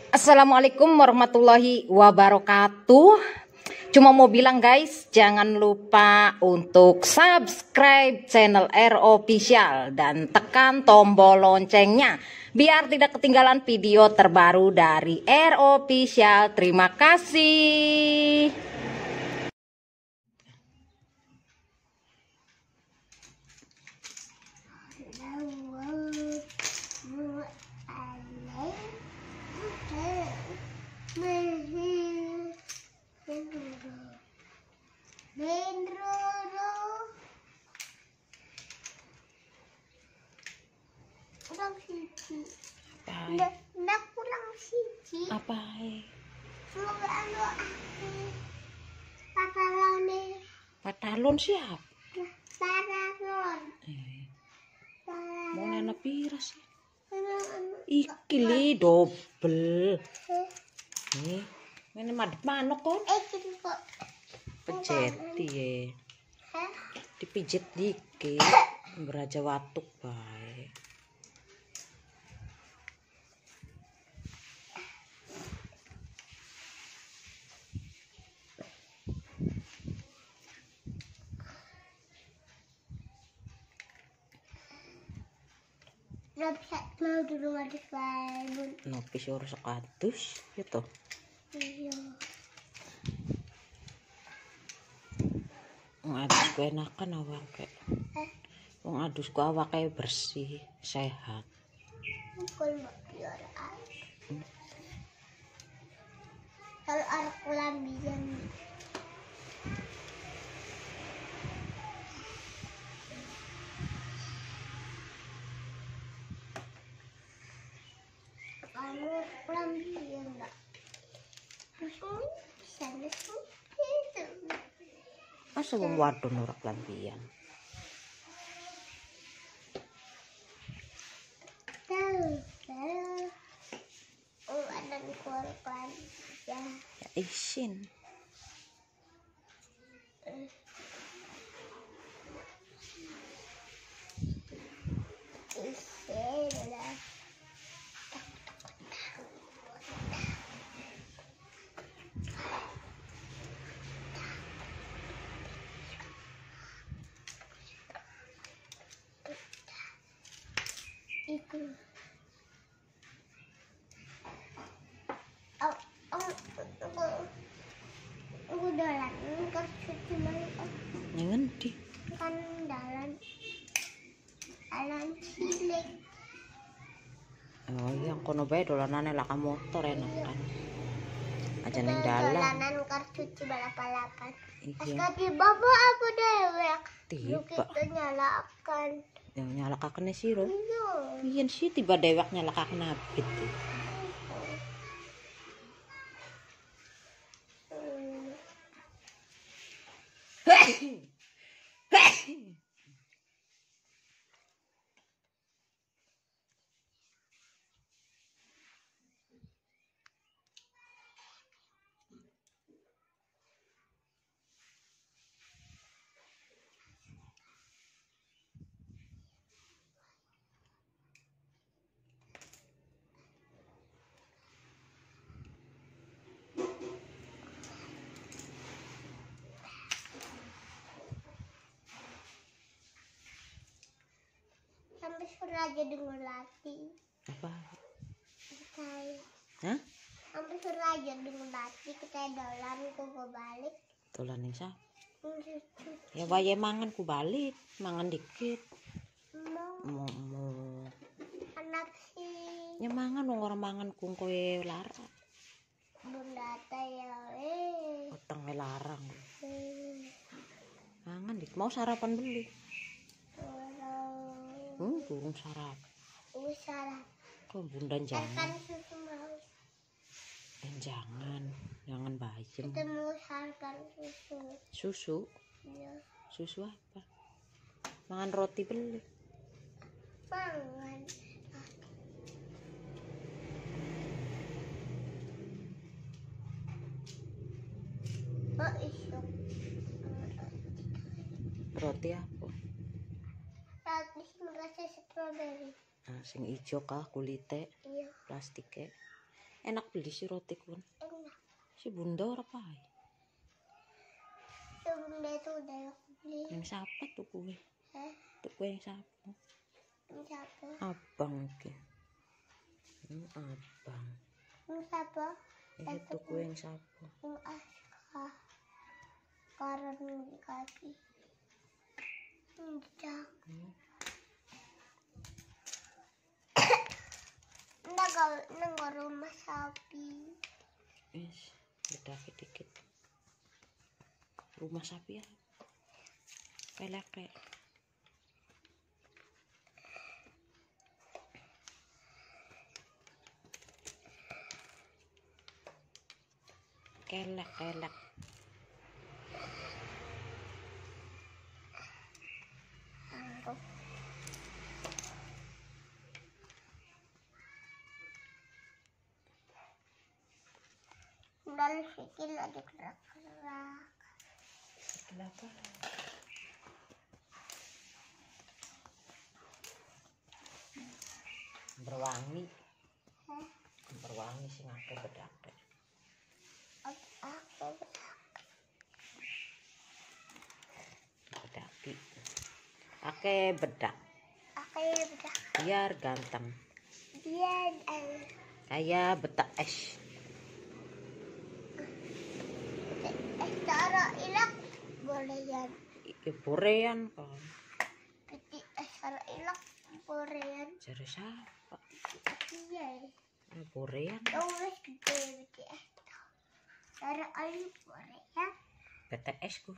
Assalamualaikum warahmatullahi wabarakatuh. Cuma mau bilang guys, jangan lupa untuk subscribe channel R Official dan tekan tombol loncengnya biar tidak ketinggalan video terbaru dari R Official. Terima kasih. Ndak pulang siji. Apa? Semoga anu patalone. Patalon siap. Patalon. Mau nana pira sih? Iki li double. Nih, mana madep manuk kon? Kok. Pejeti ye. Dipijet dikit. Beraja watuk bae. Bisa mau dulu ngadus bae. Nopi suruh sekatus gitu. Iya. Adus ku enakan awake. Wong adus ku awake bersih, sehat. Mukul biar kalau anak kelambian. Kamu kelambian enggak? Bisa gitu. Masa wong wadon ora kelambian. Ada di keluarga ya. Ya isin. Isin lah. Itu. Aku dalan kerja balik Ning endi? kan dalan cilik. Oh iya kono bae dolanane laka motor enakan. Aja ning dalan. Dolanan kartu balap-balapan. Pas Iya. tiba aku dewek. Tiba. Kita nyalakan. Yang nyalakakene siro. Iya. Piyen sih tiba dewek nyalakakne abit. Sampai suruh aja dengar latih. Apa? Saya. Hah? Sampai suruh aja dengar latih. Kita dolan kok balik. Dolan ning sa. Ya wae mangan ku balik, mangan dikit. Mau Anak sih. ya mangan wong ora mangan ku kowe larang. Bunda ya Utang larang. Mangan dik mau sarapan beli. Burung sarapan. Salah. Kok bunda jangan. Kan susu mau. Jangan bayem. Kita mau sarapan susu. Susu? Iya. Susu apa? Mangan roti beli. Mangan. Oh iso. Roti apa? Roti rasa strawberry. Nah, sing ijo kah kulite? Iya. Plastike. Enak beli si roti kun. Enak. Si bunda ora pae. Sebelumnya itu udah aku beli. Yang siapa tuh kue? Hah? Tuh kue yang siapa? Ini siapa? Abang ke. Abang. Ini siapa? Itu kue yang siapa? Ini Aska. Karena di kaki. Ini cak. Nggak rumah sapi. Yes, beda dikit. Rumah sapi ya. Pelek. Kelek. Angkuk. Dan sikil lagi gerak-gerak. Kenapa? Berwangi. Hah? Berwangi sing akeh bedake. Aku Bedaki. Akeh bedak. udah. Biar ganteng. Dia Kayak betak es. taruh ilak boleh ya. Borean kan. Peti taruh ilak borean. Jare siapa? Iya. Borean. Tulis gede peti taruh air borean. BTS ku.